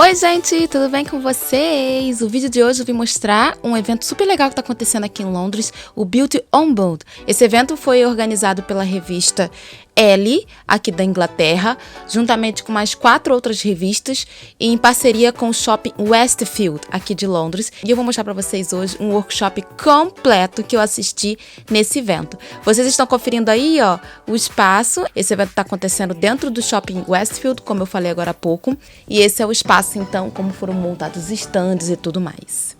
Oi gente, tudo bem com vocês? O vídeo de hoje eu vim mostrar um evento super legal que está acontecendo aqui em Londres, o Beauty Unbound. Esse evento foi organizado pela revista Elle, aqui da Inglaterra, juntamente com mais 4 outras revistas e em parceria com o shopping Westfield, aqui de Londres. E eu vou mostrar para vocês hoje um workshop completo que eu assisti nesse evento. Vocês estão conferindo aí, ó, o espaço. Esse evento está acontecendo dentro do shopping Westfield, como eu falei agora há pouco. E esse é o espaço, então, como foram montados os stands e tudo mais.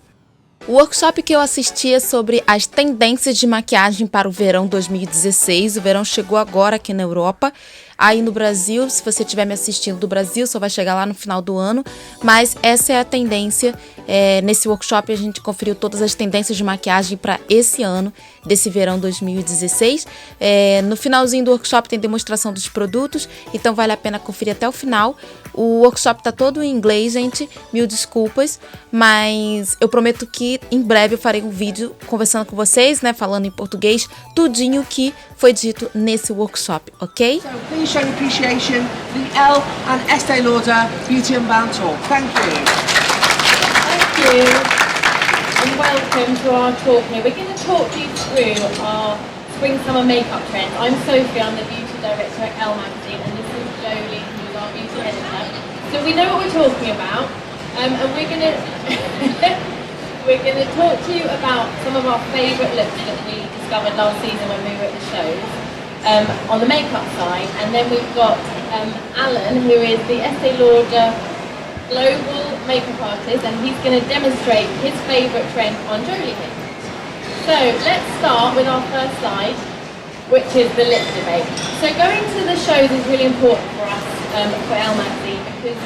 O workshop que eu assisti é sobre as tendências de maquiagem para o verão 2016. O verão chegou agora aqui na Europa. Aí no Brasil, se você estiver me assistindo do Brasil, só vai chegar lá no final do ano. Mas essa é a tendência. Nesse workshop a gente conferiu todas as tendências de maquiagem para esse ano, desse verão 2016. No finalzinho do workshop tem demonstração dos produtos, então vale a pena conferir até o final. O workshop tá todo em inglês, gente, mil desculpas, mas eu prometo que em breve eu farei um vídeo conversando com vocês, né, falando em português, tudinho que foi dito nesse workshop, ok? So please show appreciation the Elle and Estee Lauder Beauty Unbound talk. Thank you. Thank you and welcome to our talk here. We're going to talk you through our spring summer makeup trends. I'm Sophie, I'm the beauty director at Elle magazine, and this is Jolie, who's our beauty editor. So we know what we're talking about, and we're going to talk to you about some of our favourite looks that we discovered last season when we were at the shows on the makeup side, and then we've got Alan, who is the Estee Lauder global makeup artist, and he's going to demonstrate his favourite trend on Jolie here. So let's start with our first slide, which is the lip debate. So going to the shows is really important for us for Elle magazine, because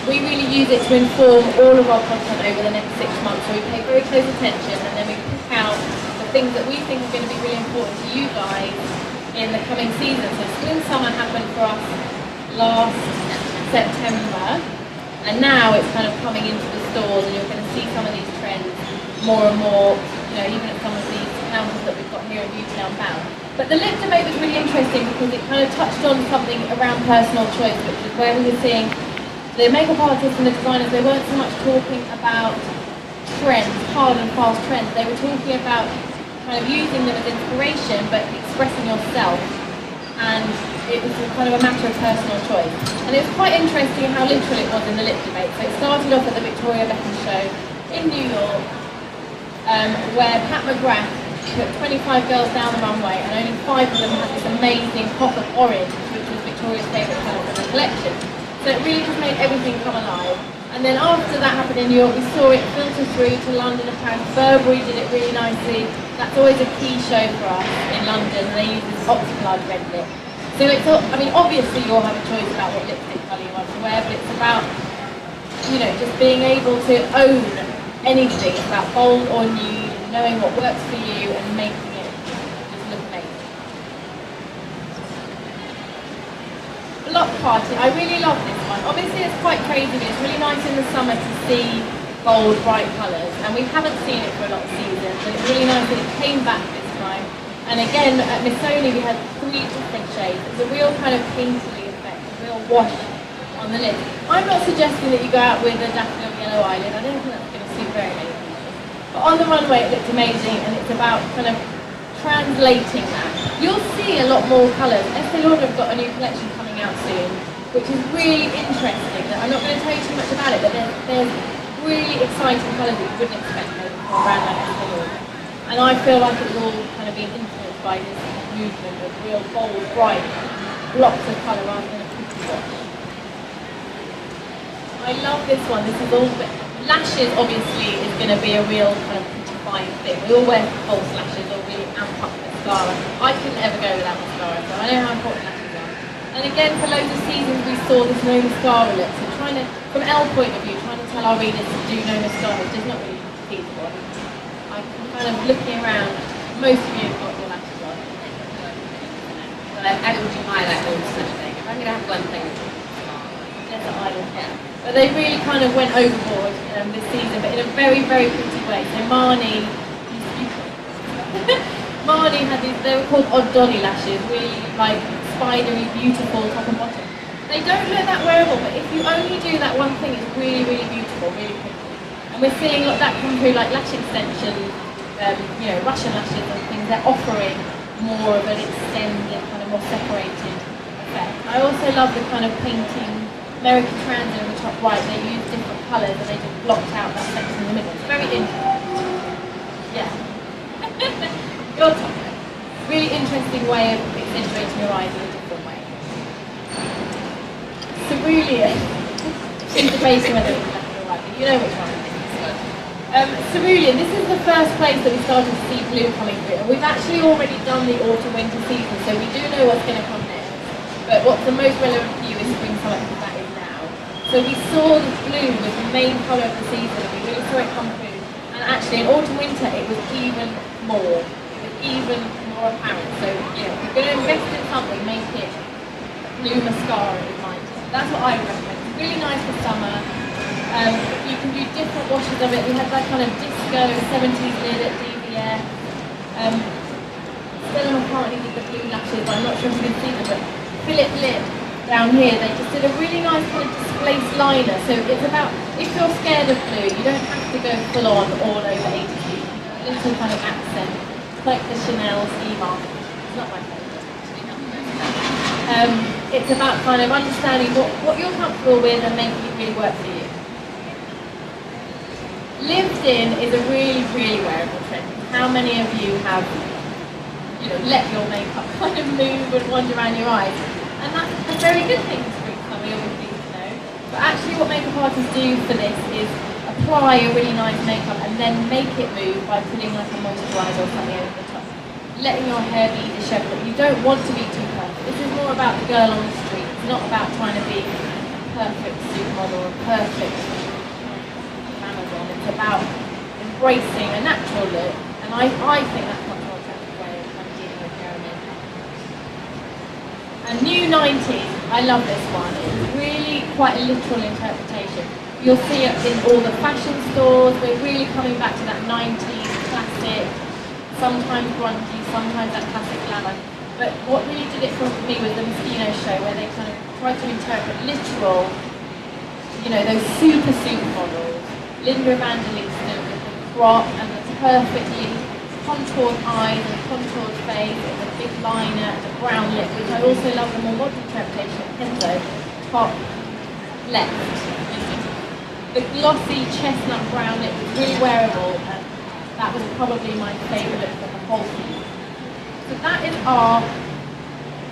we really use it to inform all of our content over the next 6 months. So we pay very close attention, and then we pick out the things that we think are going to be really important to you guys in the coming season. So spring summer happened for us last September, and now it's kind of coming into the stores, and you're going to see some of these trends more and more, you know, even at some of these counters that we've got here at Beauty Unbound. But the lip debate was really interesting because it kind of touched on something around personal choice, which is where we were seeing the makeup artists and the designers, they weren't so much talking about trends, hard and fast trends. They were talking about kind of using them as inspiration, but expressing yourself. And it was kind of a matter of personal choice. And it was quite interesting how literal it was in the lip debate. So it started off at the Victoria Beckham show in New York, where Pat McGrath put 25 girls down the runway, and only 5 of them had this amazing pop of orange, which was Victoria's favourite colour from the collection. So it really just made everything come alive. And then after that happened in New York, we saw it filter through to London and Paris. Burberry did it really nicely. That's always a key show for us in London. They use this Oxyclad red lip. So it's all, I mean, obviously you'll have a choice about what lipstick colour you want to wear, but it's about, you know, just being able to own anything. It's about bold or nude, and knowing what works for you and making it just look amazing. Block party, I really love this one. Obviously it's quite crazy, but it's really nice in the summer to see bold, bright colours, and we haven't seen it for a lot of seasons, and it's really nice that it came back this time. And again, at Missoni we had 3 different shades. It's a real kind of painterly effect, a real wash on the lid. I'm not suggesting that you go out with a daffodil yellow eyelid, I don't think that's going to suit very many people. But on the runway it looked amazing, and it's about kind of translating that. You'll see a lot more colours. Estee Lauder have got a new collection coming out soon, which is really interesting. I'm not going to tell you too much about it, but there's really exciting colours that you wouldn't expect from a brand like Estee Lauder. And I feel like it's all kind of being influenced by this movement of real bold, bright blocks of colour rather than a pretty wash. I love this one. This is all lashes. Obviously, is going to be a real kind of prettifying thing. We all wear false lashes or really amp up mascara. I couldn't ever go without mascara, so I know how important lashes are. And again, for loads of seasons, we saw this no mascara look. So trying to, from Elle point of view, trying to tell our readers to do no mascara is just not really feasible. I'm kind of looking around. Most of you have got your lashes on. But I've added to highlight all such thing. If I'm going to have one thing, Desert Island, yeah. But they really kind of went overboard this season, but in a very, very pretty way. So Marnie, Marnie had these, they were called Odd Dolly lashes, really like spidery, beautiful top and bottom. They don't look that wearable, but if you only do that one thing, it's really, really beautiful, really pretty. And we're seeing that come through like lash extensions, you know, Russian lashes and things. They're offering more of an extended, kind of more separated effect. I also love the kind of painting American Transit in the top right. They use different colours and they just blocked out that section in the middle. It's very interesting. Yeah. Your top. Really interesting way of accentuating your eyes in a different way. Cerulean. She's debating whether it's left or right, but you know which one it is. Cerulean, this is the first place that we started to see blue coming through. And we've actually already done the autumn-winter season, so we do know what's going to come next. But what's the most relevant for you is spring-summer, because that is now. So we saw the blue was the main colour of the season, and we really saw it come through. And actually in autumn-winter it was even more. It was even more apparent. So, you know, if you're going to invest in something, make it blue mascara in mind. That's what I would recommend. It's really nice for summer. You can do different washes of it. We had that kind of disco 70s lid at DVF. Stella McCartney did the blue lashes, I'm not sure if you can see them, but Philip Lip down here, they just did a really nice kind of displaced liner. So it's about, if you're scared of blue, you don't have to go full on all over 80. A little kind of accent, like the Chanel Sea Mark. It's not my favourite, actually, not it's about kind of understanding what you're comfortable with and making it really work for you. Lived in is a really, really wearable trend. How many of you have, you know, let your makeup kind of move and wander around your eyes? And that's a very good thing for spring-summer, we always need to know. But actually what makeup artists do for this is apply a really nice makeup and then make it move by putting like a moisturiser or something over the top. Letting your hair be disheveled. You don't want to be too perfect. This is more about the girl on the street. It's not about trying to be a perfect supermodel or a perfect Amazon. It's about embracing a natural look. And I think that's much more attractive way of kind of dealing with hair and makeup. And new 90s, I love this one. It's really quite a literal interpretation. You'll see it in all the fashion stores. We're really coming back to that 90s classic, sometimes grungy, sometimes that classic glamour. But what really did it for me was the Moschino show, where they kind of tried to interpret literal, you know, those super models. Linda Evangelista with the crop and the perfectly contoured eyes and contoured face and the big liner and the brown lip, which I also love the more modern interpretation of Kenzo, top left. The glossy chestnut brown lip was really wearable, and that was probably my favourite look for the whole season. So that is our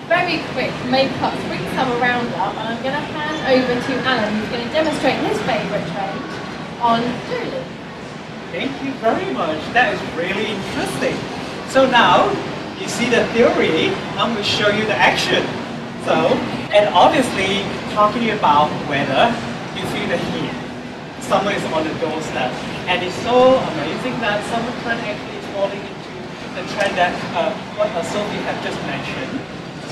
very quick makeup spring-summer roundup, and I'm going to hand over to Alan, who's going to demonstrate his favourite trend on Julie. Thank you very much. That is really interesting. So now, you see the theory, I'm going to show you the action. So, and obviously, talking about weather, you feel the heat. Summer is on the doorstep. And it's so amazing that summer trend actually is falling into the trend that what Sophie had just mentioned.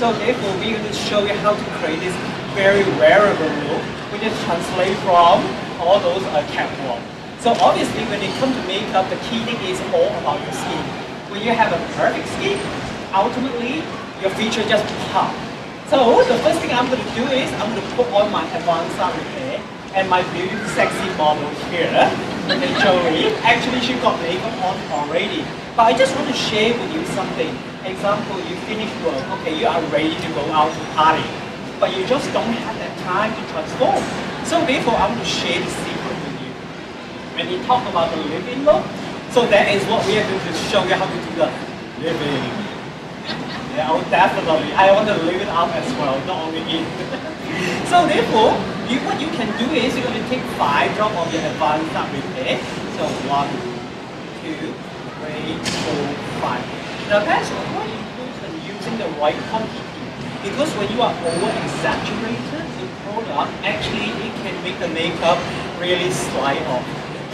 So therefore, we're going to show you how to create this very wearable look, which is translate from all those catwalk. So obviously, when it comes to makeup, the key thing is all about your skin. When you have a perfect skin, ultimately, your feature just pop. So the first thing I'm going to do is I'm going to put on my advanced repair and my beautiful sexy model here, Joey. Actually, she got makeup on already. But I just want to share with you something. Example, you finish work, okay, you are ready to go out to party, but you just don't have that time to transform. So therefore, I'm going to share the secret with you. When we talk about the living look, so that is what we are going to show you how to do the living. Yeah, oh, definitely. I want to live it up as well, not only in. So therefore, what you can do is you're going to take 5 drops of your advanced repair. So 1, 2, 3, 4, 5. Now that's what you do is using the right quantity. Because when you are over-exaggerated the product, actually it can make the makeup really slide off.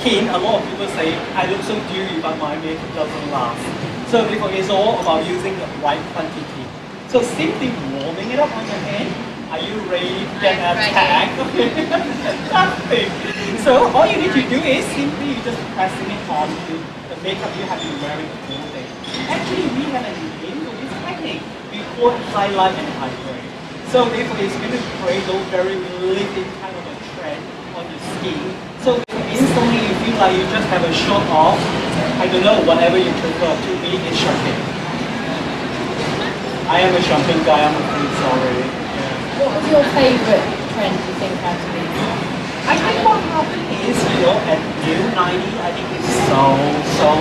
Hint, a lot of people say, I look so dewy but my makeup doesn't last. So therefore it's all about using the right quantity. So simply warming it up on your hand. Are you ready to get attacked? Fantastic. So all you need to do is simply just pressing it onto the makeup you have been wearing the whole day. Actually, we have a name for this technique. We call it highlight and hydrate. So therefore it's going to create those very lifting kind of a trend on your skin. So instantly you feel like you just have a shot off, I don't know, whatever you prefer. To me is champagne. I am a champagne guy, I'm afraid, sorry. Yeah. What was your favourite trend you think out of these? I think what happened is, at New 90, I think it's so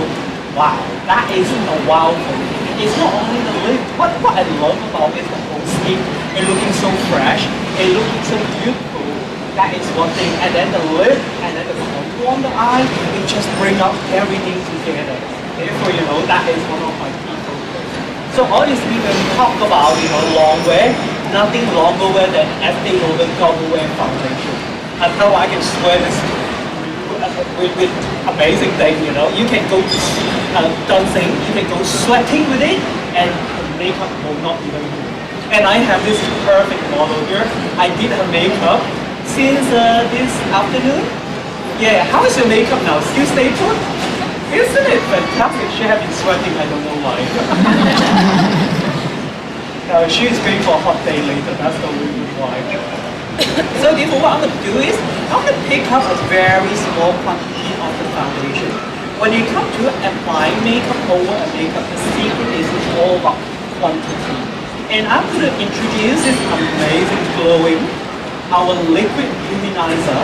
wow. That is a wow for me. It's not only the lip, what I love about it is the whole skin. It looking so fresh, it looking so beautiful. That is one thing. And then the lip, and then the contour on the eye, it just bring up everything together. Therefore, that is one of my key focus. So obviously when we talk about, long wear, nothing longer wear than Estee Lauder Double Wear Foundation. That's how I can swear this with amazing thing, You can go dancing, you can go sweating with it, and the makeup will not even move. And I have this perfect model here. I did her makeup since this afternoon. Yeah, how is your makeup now? Still stay put? Isn't it fantastic? She has been sweating, I don't know why. She's going for a hot day later, that's the reason why. So therefore what I'm going to do is, I'm going to pick up a very small quantity of the foundation. When you come to applying makeup over a makeup, the secret is all about quantity. And I'm going to introduce this amazing glowing, our liquid luminizer,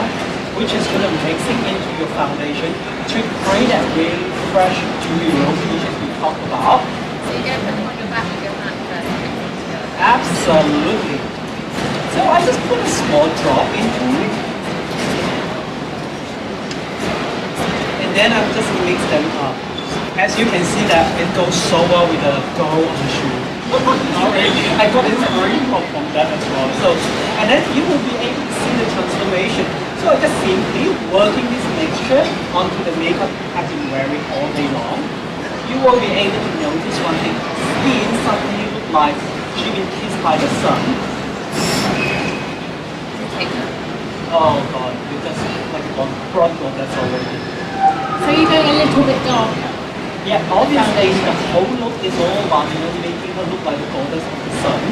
which is going to mix it into your foundation to create that really fresh, dewy rosy we talked about. So you're going to put them on your back and your hand first. Absolutely. So I just put a small drop into it. And then I just mix them up. As you can see that it goes so well with the gold on the shoe. I got inspiration from that as well. So, and then you will be able to see the transformation. So just simply working this mixture onto the makeup you have been wearing all day long, you will be able to notice one thing. Skin suddenly look like she's been kissed by the sun. Oh god, you just like one front of that's already. So you're going a little bit darker? Yeah, obviously the whole look is all about, making her look like the goddess of the sun.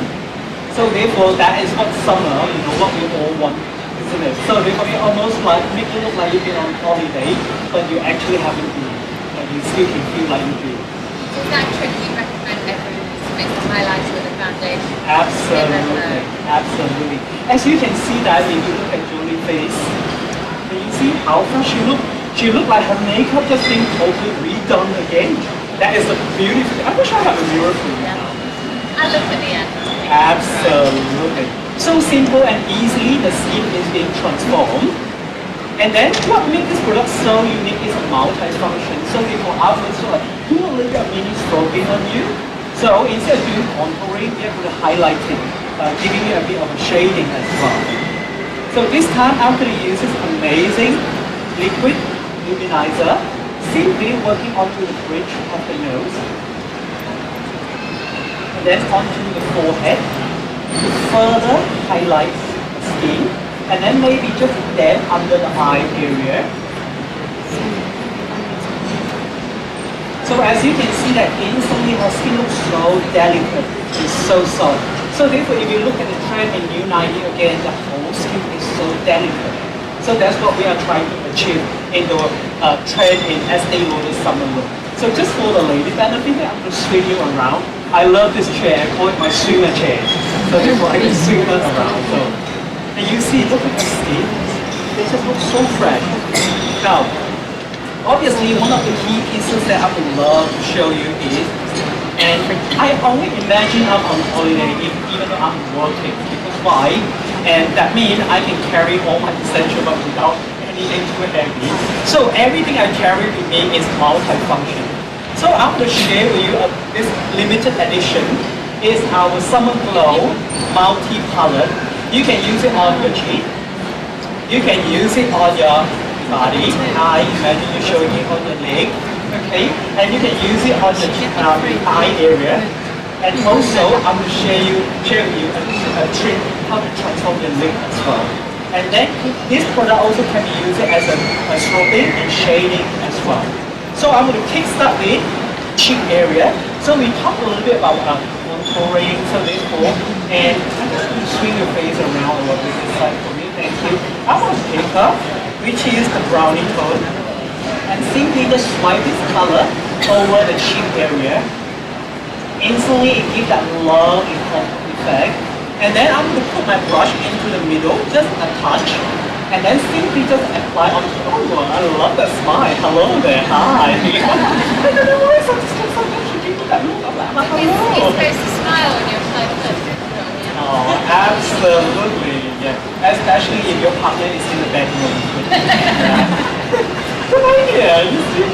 So therefore that is what summer, what we all want, isn't it? So therefore you almost like make it look like you've been on holiday, but you actually haven't been. But you still can feel like you do. So is that trick you recommend everyone to make the highlights with a foundation? Absolutely, absolutely. As you can see that if you look at Julie's face, can you see how fresh she looked? She looked like her makeup just being totally redone again. That is a beautiful. I wish I had a mirror for you now. I look at the end. Absolutely. So simple and easily the skin is being transformed. And then what makes this product so unique is a multi-function. So before I will sort of do a little bit of mini strobing on you. So instead of doing contouring, we are going to highlight it, giving you a bit of a shading as well. So this time I'm going to use this amazing liquid luminizer, simply working onto the bridge of the nose, and then onto the forehead to further highlight the skin, and then maybe just dab under the eye area. So as you can see that instantly her skin looks so delicate and so soft. So therefore if you look at the trend in New 90 again, the whole skin is so delicate. So that's what we are trying to achieve in the trend in Estee Lauder summer look. So just for the lady benefit, I'm going to swing you around. I love this chair, I call it my swimmer chair. So therefore I can swing her around. So, and you see, look at the skin, they just look so fresh. Now, obviously one of the key pieces that I would love to show you is, and I only imagine I'm on holiday even though I'm working, because why? And that means I can carry all my essential but without anything too heavy. So everything I carry with me is multi-function. So I'm going to share with you this limited edition is our Summer Glow multi-palette. You can use it on your cheek. You can use it on your body. I imagine you showing it on your leg. Okay, and you can use it on your eye area. And also, I'm going to share with you a trick how to transform your lip as well. And then this product also can be used as a strobing and shading as well. So I'm going to kickstart with cheek area. So we talked a little bit about contouring, so therefore, and you to swing your face around a little bit this side for me? Thank you. I'm going to pick up, which is the brownie tone. And simply just swipe this color over the cheek area. Instantly it gives that long effect. And then I'm going to put my brush into the middle, just a touch. And then simply just apply on the oh, I love that smile. Hello there, hi. I don't know why sometimes you give me that look. I'm like, hello. You're supposed to smile when you're applying the look. Oh, absolutely, yeah. Especially if your partner is in the bedroom. Yeah, you see.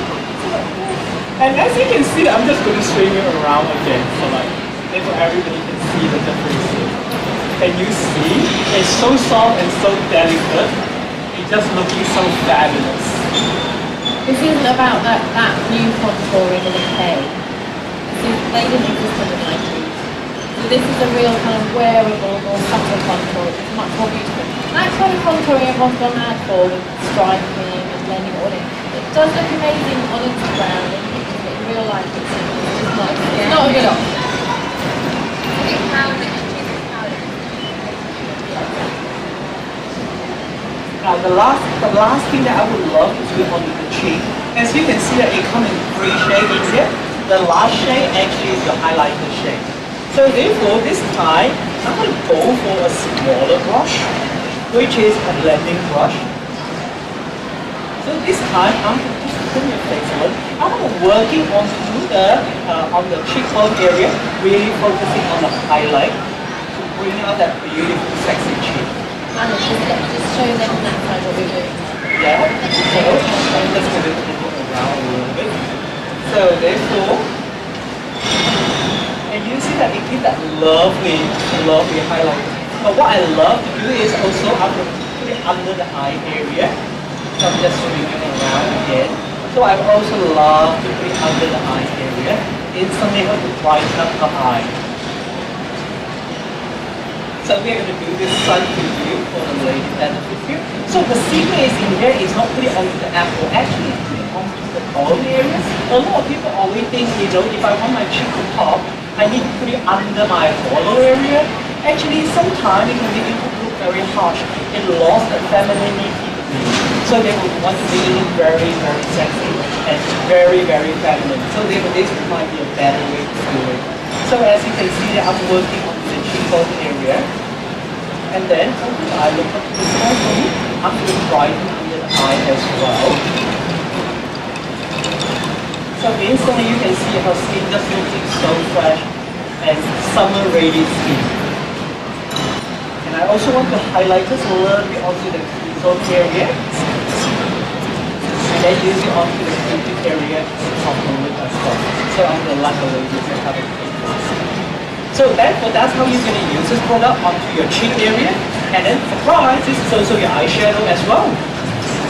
And as you can see, I'm just going to swing it around again, so like, therefore everybody can see the difference. Can you see? It's so soft and so delicate. It just looking so fabulous. This isn't about that new contouring in a K. They didn't exist in the 90s. So this is a real kind of wearable, more subtle contour. It's much more beautiful. That kind of contouring everyone's gone mad for, with striping and blending it all in. It does look amazing on Instagram and pictures, but in real life it's just not a good option. I think powder and choosing powder. Now the last thing that I would love to do on the cheek, as you can see that it comes in 3 shades here. The last shade actually is the highlighter shade. So therefore this time I'm going to go for a smaller brush, which is a blending brush. So this time I'm going to just turn your face a little. I'm working on the cheekbone area, really focusing on the highlight to bring out that beautiful sexy cheek. And just show them on that side what we're doing. Yeah, so I'm just going to move it around a little bit. So therefore, and you see that it gives that lovely highlight. But what I love to do is also I'm going to put it under the eye area. So I'm just swinging around again. So I also love to put it under the eye area. Instantly help to brighten up the eye. So we are going to do this side preview for the lady benefit here. So the secret is in here is not put it onto the apple, actually put it onto the bone area. A lot of people always think, you know, if I want my cheek to pop, I need to put it under my hollow area. Actually, sometimes it can make it look very harsh. It lost the femininity to me. So they would want to make it look very, very sexy and very, very feminine. So therefore, this might be a better way to do it. So as you can see, I'm working on the cheekbone area. And then open the eye, look up to the side for me. I'm going to brighten under the eye as well. So instantly you can see her skin just looking so fresh and summer ready skin. And I also want to highlight just a little bit onto the T-zone area. And then use it onto the Q-tip area to complement as well. So I'm going to let the ladies have a quick look. So therefore, that's how you're going to use this product onto your cheek area. And then, surprise, this is also your eyeshadow as well.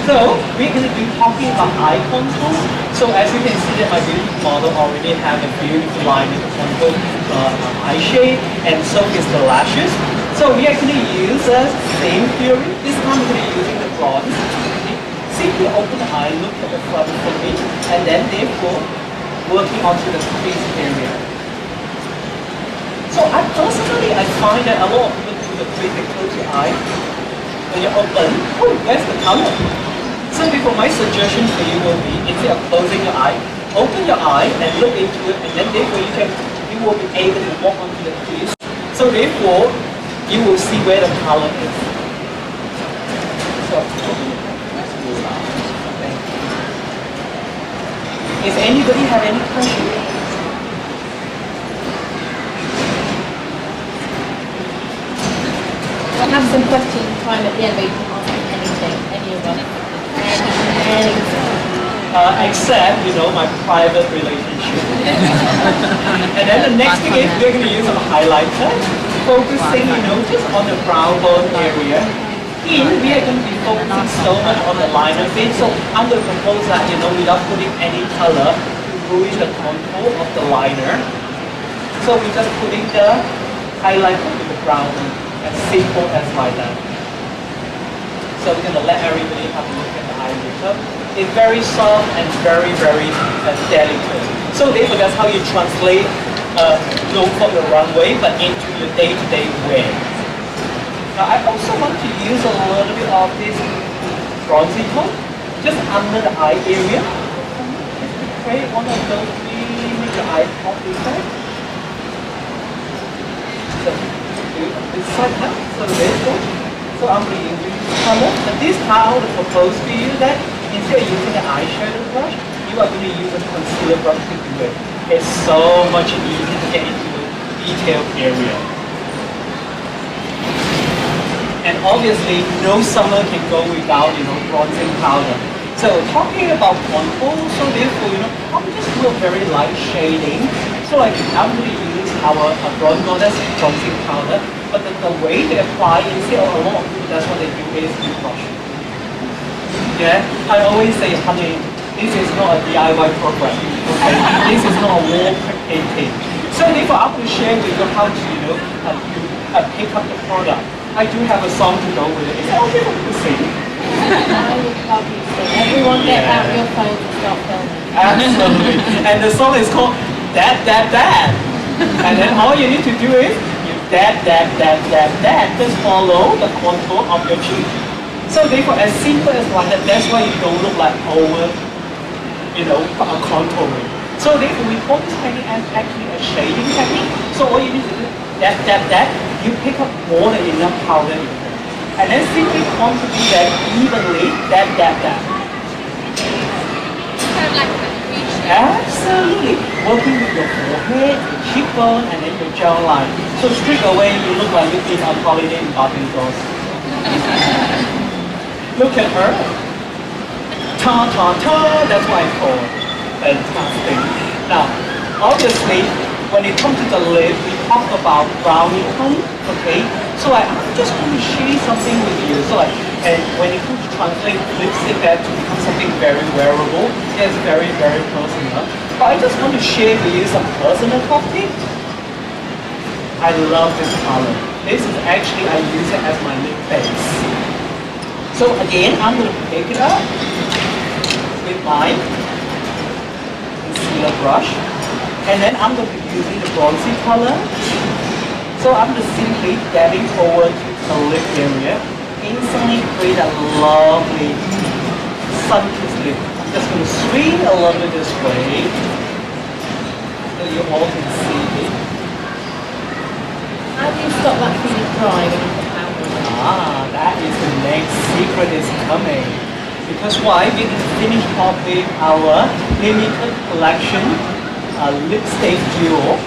So we're going to be talking about eye contour. So as you can see that my beauty model already have a beautiful line with the contour eye shade, and so is the lashes. So we are going to use the same theory. This time we're going to be using the bronze. Simply open the eye, look at the front for me, and then therefore working onto the crease area. So I find that a lot of people do the crease, they close your eye. When you open, oh, where's the color? So therefore my suggestion for you will be, instead of closing your eye, open your eye and look into it, and then therefore you will be able to walk onto the crease. So therefore, you will see where the color is. So, let's move on. Thank you. If anybody have any questions? We'll have some question time at the end where you can ask anything, any of us. Except, you know, my private relationship. And then the next thing is we're going to use some highlighter, focusing, you know, just on the brow bone area. We are going to be focusing so much on the liner bit, so I'm going to propose that, you know, without putting any color to ruin the contour of the liner. So we're just putting the highlighter with the brown, as simple as like that. So we're going to let everybody have a look at the eye makeup. It's very soft and very, very delicate. So therefore, that's how you translate look for the runway, but into your day-to-day wear. Now I also want to use a little bit of this bronzy tone just under the eye area. Just to create one of those really the eye pop effect. So do this side now, so there you go. So I'm going to use this color. But this time I would propose to you that instead of using an eyeshadow brush, you are going to use a concealer brush to do it. It's so much easier to get into the detailed area. And obviously, no summer can go without, bronzing powder. So talking about contour, so therefore, I'm just do a very light shading. So like I'm going to use our bronze bronzing powder, but the way they apply instead of a lot of people, that's what they do is you brush. Yeah, I always say, honey, this is not a DIY program. Okay, this is not a wall painting. So therefore, I'm going to share with you how to pick up the product. I do have a song to go with it. Is it okay for me to sing? I would love you to. Everyone get out your phones and start filming. Absolutely. And the song is called Dab, Dab, Dab. And then all you need to do is you dab, dab, dab, dab, dab. Just follow the contour of your cheek. So therefore, as simple as like that, that's why you don't look like over, contouring. So therefore, we call this technique as actually a shading technique. So all you need to do, dab, dab, dab, you pick up more than enough powder in there. And then simply contribute that evenly, dab, dab, dab. Kind of like a crease. Absolutely. Working with your forehead, your cheekbone, and then your jawline. So straight away, you look like you've been on holiday in Barbados. Look at her. Ta ta ta, that's why it's called. Fantastic. Now, obviously, when it comes to the lip, we talk about brownie tone, okay? So I'm just going to share something with you. So and when it comes to translate lipstick that to become something very wearable, it's very, very personal. But I just want to share with you some personal topic. I love this color. This is actually, I use it as my lip base. So again, I'm going to pick it up with my concealer brush. And then I'm going to be using the bronzy color. So I'm just simply dabbing forward to the lip area. Instantly create a lovely sun-kissed lip. I'm just going to swing a little bit this way. So you all can see it. How do you stop that feeling dry when you put powder on? That is the next secret is coming. Because why? We can finish off with our limited collection lipstick duo.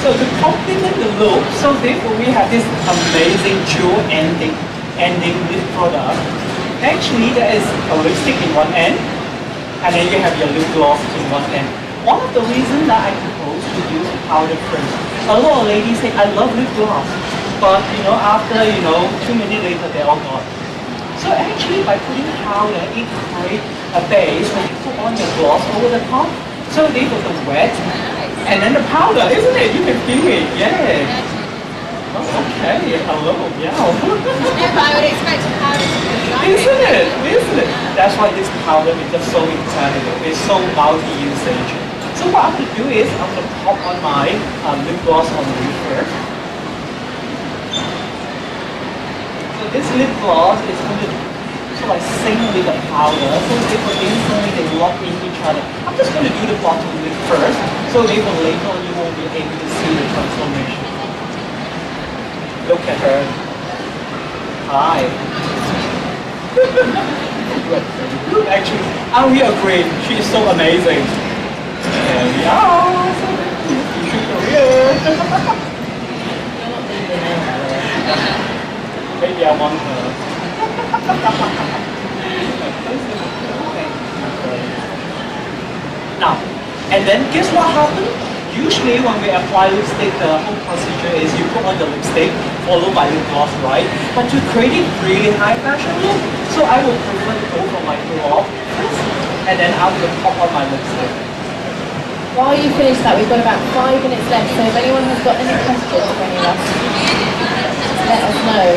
So to complement the look, so therefore we have this amazing dual ending lip product. Actually, there is a lipstick in one end, and then you have your lip gloss in one end. One of the reasons that I propose to use powder first. A lot of ladies say, I love lip gloss, but after 2 minutes later they're all gone. So actually by putting powder, it creates a base when you put on your gloss over the top. So they put the wet and then the powder, isn't it? You can feel it, yeah. Oh, okay, hello, yeah. Yeah, but I would expect a powder to be dry. Isn't it? That's why this powder is just so incredible. It's so multi-usage. So what I'm going to do is I'm going to pop on my lip gloss on the lip first. So this lip gloss is going to sync with the powder, so therefore instantly they lock in each other. I'm just going to do the bottom lip first, so therefore later on you won't be able to see the transformation. Look at her. Hi. Actually, we agree. She is so amazing. There we are. You should career. Maybe I want her. Now, and then guess what happened? Usually when we apply lipstick, the whole procedure is you put on the lipstick, followed by lip gloss, right? But to create it really high fashion look, so I would prefer to go for my gloss first, and then I will pop on my lipstick. While you finish that, we've got about 5 minutes left, so if anyone has got any questions for any of us, let us know.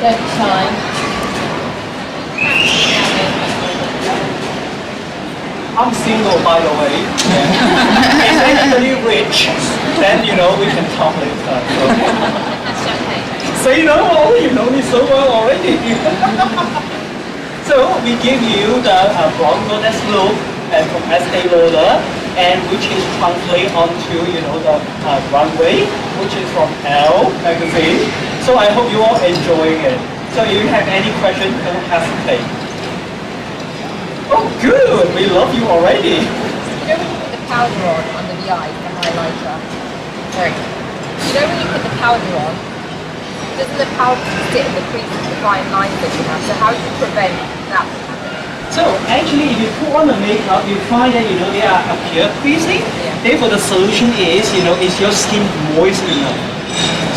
Don't be shy. I'm single, by the way. Yeah. If anybody rich, then you know we can talk later. So you know, oh, you know me so well already. So we give you the blonde goddess look and from Estee Lauder, and which is translate onto the runway, which is from Elle magazine. So I hope you all enjoying it. So if you have any questions, don't hesitate. Oh, good! We love you already. You know when you put the powder on under the eye, the highlighter? Sorry. You know when you put the powder on, doesn't the powder sit in the creases, the fine lines that you have? So how do you prevent that from happening? So actually, if you put on the makeup, you find that they are appear creasing. Yeah. Therefore, the solution is is your skin moist enough.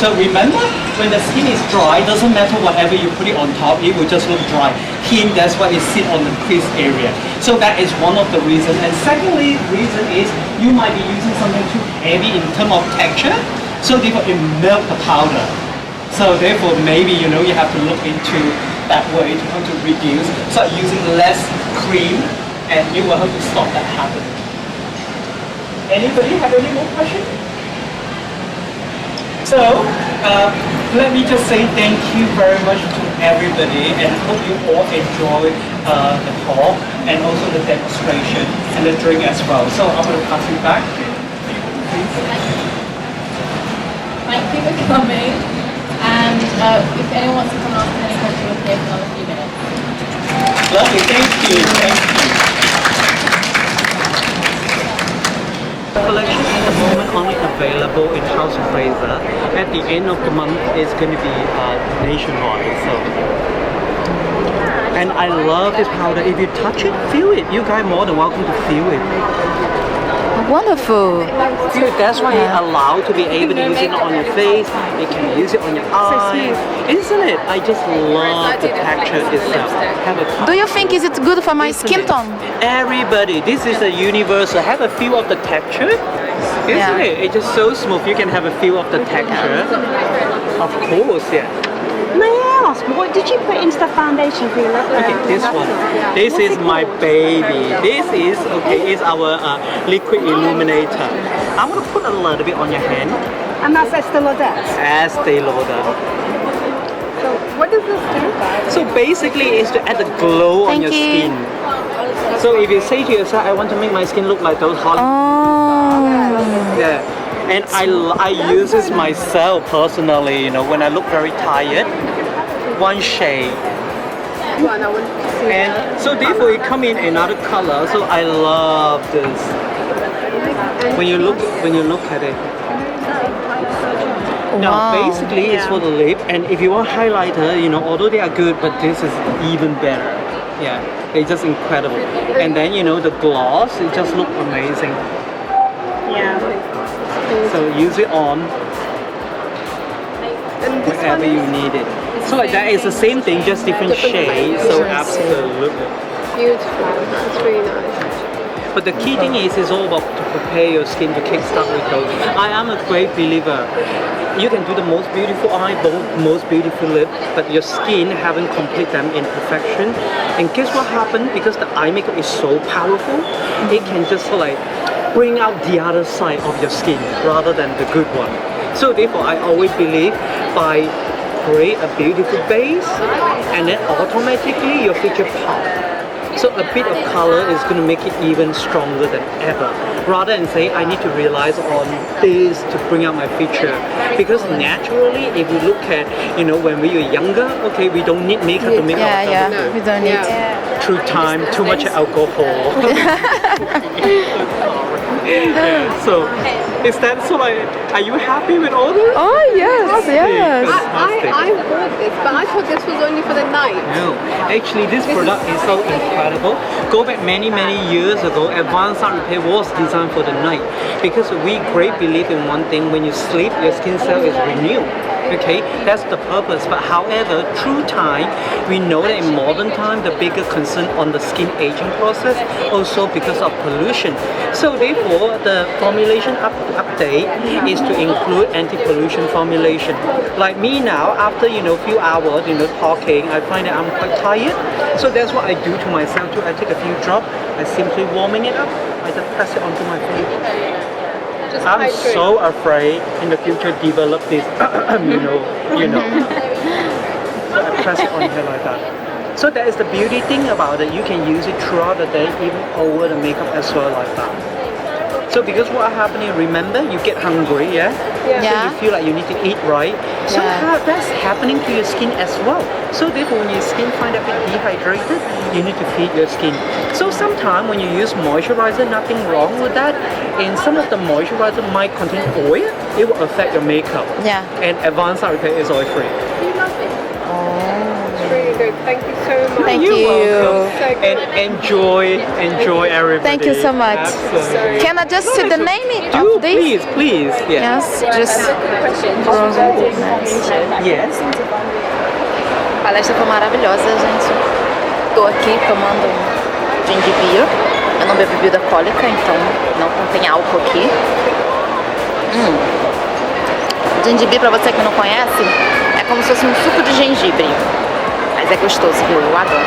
So remember, when the skin is dry, doesn't matter whatever you put it on top, it will just look dry. Hint, that's why it sits on the crease area. So that is one of the reasons. And secondly, reason is you might be using something too heavy in terms of texture. So therefore, it melts the powder. So therefore, maybe you have to look into that way to reduce. So using less cream, and you will have to stop that happening. Anybody have any more questions? So, let me just say thank you very much to everybody, and hope you all enjoy the talk and also the demonstration and the drink as well. So I'm going to pass you back. Thank you for coming. And if anyone wants to come and ask any questions, we'll stay for another few minutes. Lovely, thank you. Thank you. The collection at the moment only available in House of Fraser. At the end of the month, it's going to be nationwide. So, and I love this powder. If you touch it, feel it. You guys are more than welcome to feel it. Wonderful. Dude, that's why you're allowed to be able to use it on your face. You can use it on your eye. Isn't it? I just love the texture itself. Have a Do you think is it good for my skin tone? Everybody, this is a universal. Have a feel of the texture. Isn't it? It's just so smooth. You can have a feel of the texture. Of course, yeah. May I ask, what did you put into the foundation for your lip? Okay, this one. This is my baby. This is is our liquid illuminator. I'm gonna put a little bit on your hand. And that's Estee Lauder. Estee Lauder. So what does this do? So basically, it's to add the glow on your skin. So if you say to yourself, I want to make my skin look like those hot. Yeah. And I use this myself personally, when I look very tired, one shade. And so therefore it come in another color, so I love this. When you look at it. Now basically it's for the lip, and if you want highlighter, although they are good, but this is even better. Yeah, it's just incredible. And then the gloss, it just looks amazing. Yeah. So use it on whenever you need it. So that is the same thing, just different shades. So absolutely. Beautiful. That's really nice. But the key thing is, it's all about to prepare your skin to kickstart with those. I am a great believer. You can do the most beautiful eye, the most beautiful lip, but your skin haven't complete them in perfection. And guess what happened? Because the eye makeup is so powerful, it can just bring out the other side of your skin rather than the good one. So therefore, I always believe by create a beautiful base, and then automatically your feature pop. So a bit of color is going to make it even stronger than ever. Rather than say I need to rely on this to bring out my feature, because naturally, if you look at when we were younger, we don't need makeup to make ourselves. We don't need. Through time, too much alcohol. So, is that are you happy with all this? Oh yes, yes. I bought this, but I thought this was only for the night. No, actually this product is so incredible. Go back many years ago, Advanced Sun Repair was designed for the night, because we great believe in one thing: when you sleep, your skin cell is renewed. Okay, that's the purpose. But however, through time, we know that in modern time, the bigger concern on the skin aging process, also because of pollution. So therefore, the formulation update is to include anti-pollution formulation. Like me now, after few hours talking, I find that I'm quite tired. So that's what I do to myself too. I take a few drops. I simply warming it up. I just press it onto my face. I'm so afraid in the future develop this, So I press it on here like that. So that is the beauty thing about it. You can use it throughout the day, even over the makeup as well like that. So because what happening, remember, you get hungry, yeah? So you feel like you need to eat, right? So that's happening to your skin as well. So therefore, when your skin find a bit dehydrated, you need to feed your skin. So sometimes when you use moisturizer, nothing wrong with that. And some of the moisturizer might contain oil, it will affect your makeup. Yeah. And advanced repair is oil free. You love it. It's really good. Thank you so much. Thank You're you. welcome. So good. And enjoy everybody. Thank you so much. Absolutely. Can I just see the name Do of this? please. Yeah. Yes, just Yes. A palestra foi maravilhosa, gente. Tô aqui tomando gengibre. Eu não bebo bebida alcoólica, então não contém álcool aqui. Gengibre, pra você que não conhece, é como se fosse um suco de gengibre. Mas é gostoso, viu? Eu adoro.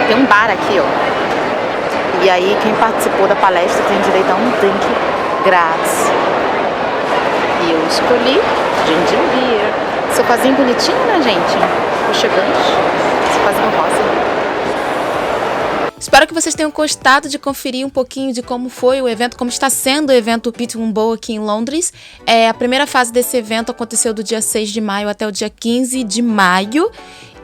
Tem um bar aqui, ó. E aí, quem participou da palestra tem direito a um drink grátis. E eu escolhi gengibre. Sofazinho bonitinho, né, gente? Aconchegante. Sofazinho rosa. Espero que vocês tenham gostado de conferir um pouquinho de como foi o evento, como está sendo o evento Beauty Unbound aqui em Londres. A primeira fase desse evento aconteceu do dia 6 de maio até o dia 15 de maio.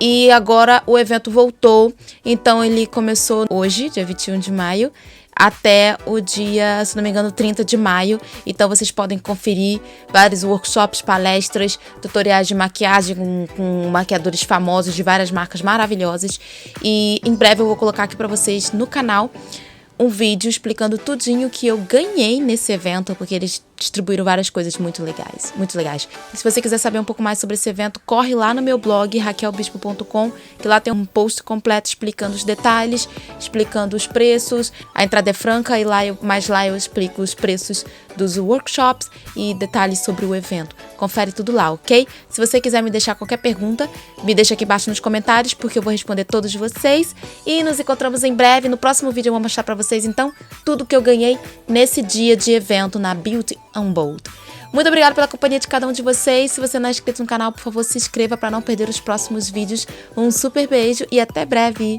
E agora o evento voltou, então ele começou hoje, dia 21 de maio, até o dia, se não me engano, 30 de maio. Então vocês podem conferir vários workshops, palestras, tutoriais de maquiagem com maquiadores famosos de várias marcas maravilhosas. E em breve eu vou colocar aqui pra vocês no canal um vídeo explicando tudinho que eu ganhei nesse evento, porque eles distribuíram várias coisas muito legais, muito legais. E se você quiser saber um pouco mais sobre esse evento, corre lá no meu blog, raquelbispo.com, que lá tem um post completo explicando os detalhes, explicando os preços. A entrada é franca e lá eu explico os preços dos workshops e detalhes sobre o evento. Confere tudo lá, ok? Se você quiser me deixar qualquer pergunta, me deixa aqui embaixo nos comentários, porque eu vou responder todos vocês. E nos encontramos em breve. No próximo vídeo eu vou mostrar pra vocês, então, tudo que eu ganhei nesse dia de evento na Beauty Unbound. Muito obrigada pela companhia de cada um de vocês. Se você não é inscrito no canal, por favor, se inscreva para não perder os próximos vídeos. Um super beijo e até breve.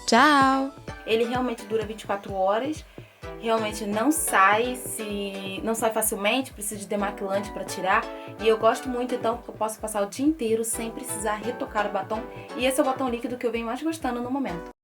Tchau! Ele realmente dura 24 horas. Realmente não sai facilmente, precisa de demaquilante para tirar. E eu gosto muito então porque eu posso passar o dia inteiro sem precisar retocar o batom. E esse é o batom líquido que eu venho mais gostando no momento.